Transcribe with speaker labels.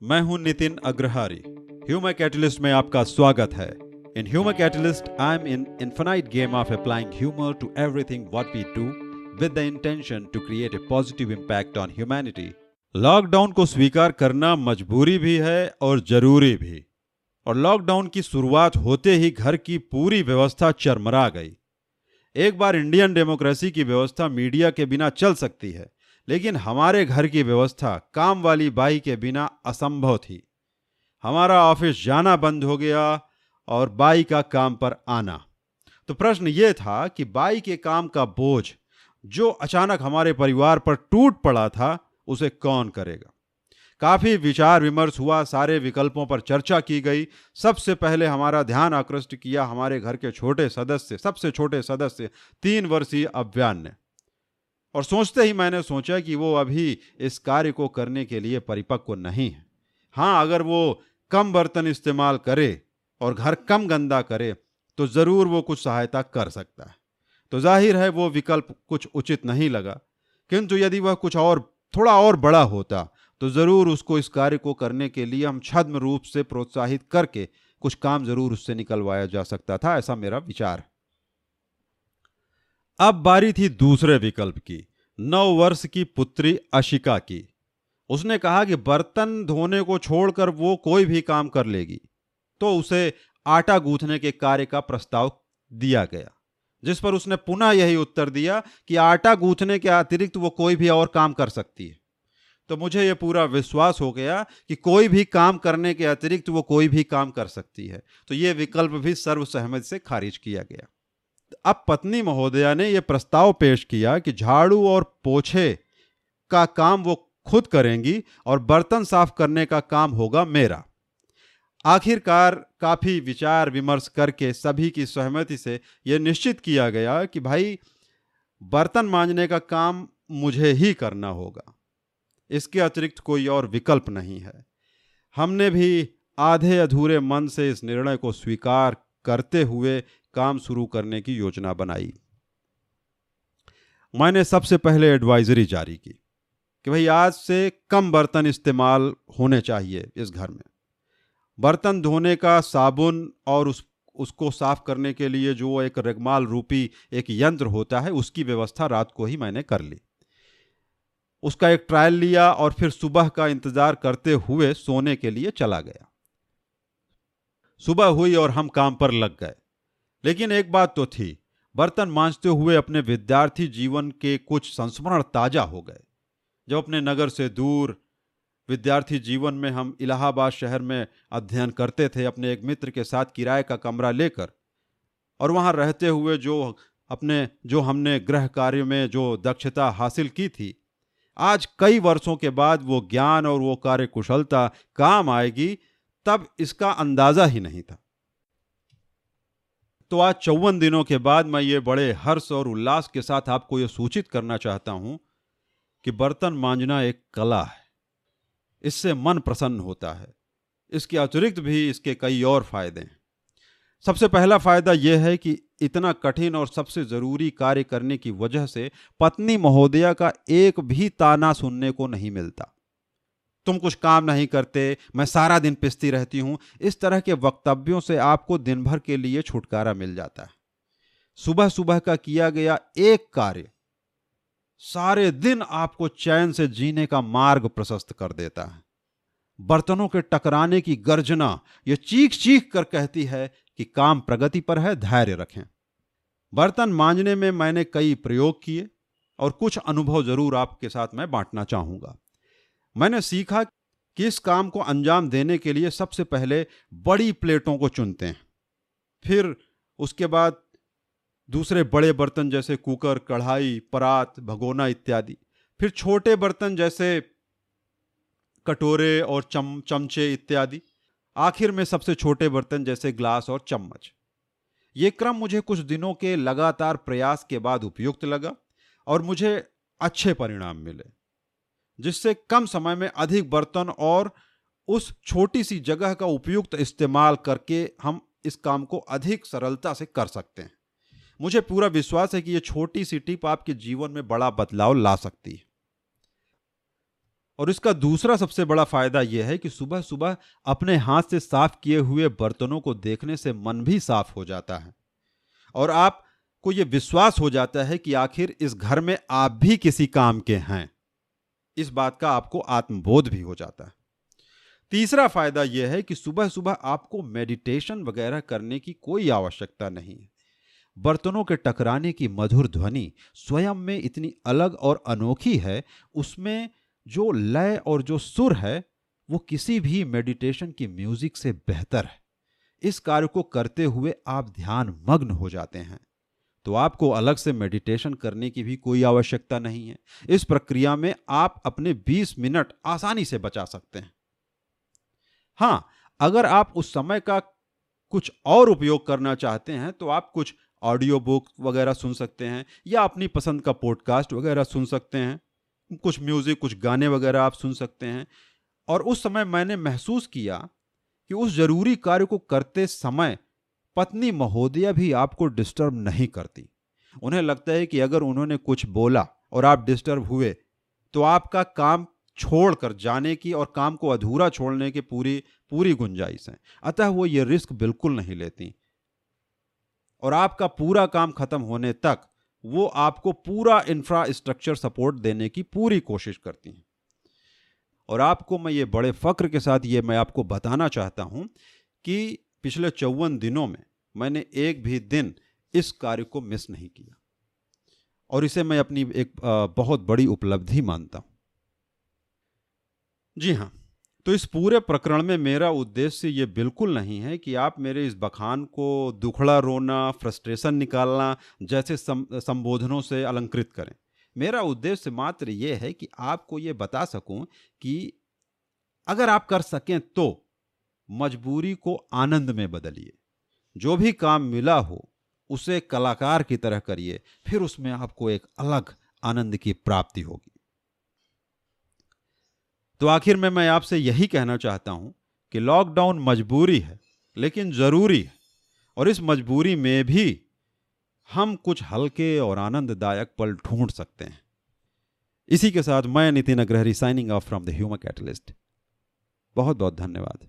Speaker 1: मैं हूं Nitin Agrahari. Humour catalyst में आपका स्वागत है। In humor catalyst I am in infinite game of applying humor to everything what we do with the intention to create a positive impact on humanity. Lockdown को स्वीकार करना मजबूरी भी है और जरूरी भी। और लॉकडाउन की शुरुआत होते ही घर की पूरी व्यवस्था चरमरा गई। एक बार इंडियन डेमोक्रेसी की व्यवस्था मीडिया के बिना चल सकती है, लेकिन हमारे घर की व्यवस्था काम वाली बाई के बिना असंभव थी। हमारा ऑफिस जाना बंद हो गया और बाई का काम पर आना। तो प्रश्न यह था कि बाई के काम का बोझ जो अचानक हमारे परिवार पर टूट पड़ा था, उसे कौन करेगा। काफी विचार विमर्श हुआ, सारे विकल्पों पर चर्चा की गई। सबसे पहले हमारा ध्यान आकृष्ट किया हमारे घर के सबसे छोटे सदस्य 3 वर्षीय अव्यान ने। और सोचते ही मैंने सोचा कि वो अभी इस कार्य को करने के लिए परिपक्व नहीं है। हाँ, अगर वो कम बर्तन इस्तेमाल करे और घर कम गंदा करे तो जरूर वो कुछ सहायता कर सकता है। तो जाहिर है वो विकल्प कुछ उचित नहीं लगा, किंतु यदि वह कुछ और थोड़ा और बड़ा होता तो जरूर उसको इस कार्य को करने के लिए हम छद्म रूप से प्रोत्साहित करके कुछ काम जरूर उससे निकलवाया जा सकता था, ऐसा मेरा विचार। अब बारी थी दूसरे विकल्प की, 9 वर्ष की पुत्री अशिका की। उसने कहा कि बर्तन धोने को छोड़कर वो कोई भी काम कर लेगी। तो उसे आटा गूंथने के कार्य का प्रस्ताव दिया गया, जिस पर उसने पुनः यही उत्तर दिया कि आटा गूंथने के अतिरिक्त वो कोई भी और काम कर सकती है। तो मुझे यह पूरा विश्वास हो गया कि कोई भी काम करने के अतिरिक्त वो कोई भी काम कर सकती है। तो यह विकल्प भी सर्वसहमति से खारिज किया गया। अब पत्नी महोदया ने यह प्रस्ताव पेश किया कि झाड़ू और पोछे का काम वो खुद करेंगी और बर्तन साफ करने का काम होगा मेरा। आखिरकार काफी विचार विमर्श करके सभी की सहमति से यह निश्चित किया गया कि भाई बर्तन मांजने का काम मुझे ही करना होगा, इसके अतिरिक्त कोई और विकल्प नहीं है। हमने भी आधे अधूरे मन से इस निर्णय को स्वीकार करते हुए काम शुरू करने की योजना बनाई। मैंने सबसे पहले एडवाइजरी जारी की कि भाई आज से कम बर्तन इस्तेमाल होने चाहिए इस घर में। बर्तन धोने का साबुन और उसको साफ करने के लिए जो एक रेगमाल रूपी एक यंत्र होता है, उसकी व्यवस्था रात को ही मैंने कर ली। उसका एक ट्रायल लिया और फिर सुबह का इंतजार करते हुए सोने के लिए चला गया। सुबह हुई और हम काम पर लग गए। लेकिन एक बात तो थी, बर्तन मांजते हुए अपने विद्यार्थी जीवन के कुछ संस्मरण ताजा हो गए। जब अपने नगर से दूर विद्यार्थी जीवन में हम इलाहाबाद शहर में अध्ययन करते थे, अपने एक मित्र के साथ किराए का कमरा लेकर, और वहां रहते हुए जो हमने गृह कार्य में जो दक्षता हासिल की थी, आज कई वर्षों के बाद वो ज्ञान और वो कार्य कुशलता काम आएगी, तब इसका अंदाजा ही नहीं था। तो आज 54 दिनों के बाद मैं ये बड़े हर्ष और उल्लास के साथ आपको ये सूचित करना चाहता हूं कि बर्तन मांजना एक कला है। इससे मन प्रसन्न होता है। इसके अतिरिक्त भी इसके कई और फायदे हैं। सबसे पहला फायदा यह है कि इतना कठिन और सबसे जरूरी कार्य करने की वजह से पत्नी महोदया का एक भी ताना सुनने को नहीं मिलता। तुम कुछ काम नहीं करते, मैं सारा दिन पिसती रहती हूं, इस तरह के वक्तव्यों से आपको दिन भर के लिए छुटकारा मिल जाता है। सुबह सुबह का किया गया एक कार्य सारे दिन आपको चैन से जीने का मार्ग प्रशस्त कर देता है। बर्तनों के टकराने की गर्जना यह चीख चीख कर कहती है कि काम प्रगति पर है, धैर्य रखें। बर्तन मांजने में मैंने कई प्रयोग किए और कुछ अनुभव जरूर आपके साथ मैं बांटना चाहूंगा। मैंने सीखा कि इस काम को अंजाम देने के लिए सबसे पहले बड़ी प्लेटों को चुनते हैं, फिर उसके बाद दूसरे बड़े बर्तन जैसे कुकर, कढ़ाई, परात, भगोना इत्यादि, फिर छोटे बर्तन जैसे कटोरे और चमचे इत्यादि, आखिर में सबसे छोटे बर्तन जैसे ग्लास और चम्मच। ये क्रम मुझे कुछ दिनों के लगातार प्रयास के बाद उपयुक्त लगा और मुझे अच्छे परिणाम मिले, जिससे कम समय में अधिक बर्तन और उस छोटी सी जगह का उपयुक्त इस्तेमाल करके हम इस काम को अधिक सरलता से कर सकते हैं। मुझे पूरा विश्वास है कि यह छोटी सी टिप आपके जीवन में बड़ा बदलाव ला सकती है। और इसका दूसरा सबसे बड़ा फायदा यह है कि सुबह सुबह अपने हाथ से साफ किए हुए बर्तनों को देखने से मन भी साफ हो जाता है और आपको यह विश्वास हो जाता है कि आखिर इस घर में आप भी किसी काम के हैं। इस बात का आपको आत्मबोध भी हो जाता है। तीसरा फायदा यह है कि सुबह सुबह आपको मेडिटेशन वगैरह करने की कोई आवश्यकता नहीं है। बर्तनों के टकराने की मधुर ध्वनि स्वयं में इतनी अलग और अनोखी है, उसमें जो लय और जो सुर है वो किसी भी मेडिटेशन की म्यूजिक से बेहतर है। इस कार्य को करते हुए आप ध्यान मग्न हो जाते हैं, तो आपको अलग से मेडिटेशन करने की भी कोई आवश्यकता नहीं है। इस प्रक्रिया में आप अपने 20 मिनट आसानी से बचा सकते हैं। हां, अगर आप उस समय का कुछ और उपयोग करना चाहते हैं तो आप कुछ ऑडियो बुक वगैरह सुन सकते हैं या अपनी पसंद का पॉडकास्ट वगैरह सुन सकते हैं, कुछ म्यूजिक, कुछ गाने वगैरह आप सुन सकते हैं। और उस समय मैंने महसूस किया कि उस जरूरी कार्य को करते समय पत्नी महोदया भी आपको डिस्टर्ब नहीं करती। उन्हें लगता है कि अगर उन्होंने कुछ बोला और आप डिस्टर्ब हुए तो आपका काम छोड़कर जाने की और काम को अधूरा छोड़ने की पूरी गुंजाइश है। अतः वो ये रिस्क बिल्कुल नहीं लेती और आपका पूरा काम खत्म होने तक वो आपको पूरा इंफ्रास्ट्रक्चर सपोर्ट देने की पूरी कोशिश करती हैं। और आपको मैं ये बड़े फक्र के साथ ये मैं आपको बताना चाहता हूं कि पिछले 54 दिनों में मैंने एक भी दिन इस कार्य को मिस नहीं किया और इसे मैं अपनी एक बहुत बड़ी उपलब्धि मानता हूं। जी हाँ, तो इस पूरे प्रकरण में मेरा उद्देश्य ये बिल्कुल नहीं है कि आप मेरे इस बखान को दुखड़ा रोना, फ्रस्ट्रेशन निकालना जैसे संबोधनों से अलंकृत करें। मेरा उद्देश्य मात्र ये है कि आपको ये बता सकूं कि अगर आप कर सकें तो मजबूरी को आनंद में बदलिए। जो भी काम मिला हो उसे कलाकार की तरह करिए, फिर उसमें आपको एक अलग आनंद की प्राप्ति होगी। तो आखिर में मैं आपसे यही कहना चाहता हूं कि लॉकडाउन मजबूरी है लेकिन जरूरी है, और इस मजबूरी में भी हम कुछ हल्के और आनंददायक पल ढूंढ सकते हैं। इसी के साथ मैं Nitin Agrahari signing off from the humour catalyst. बहुत बहुत धन्यवाद।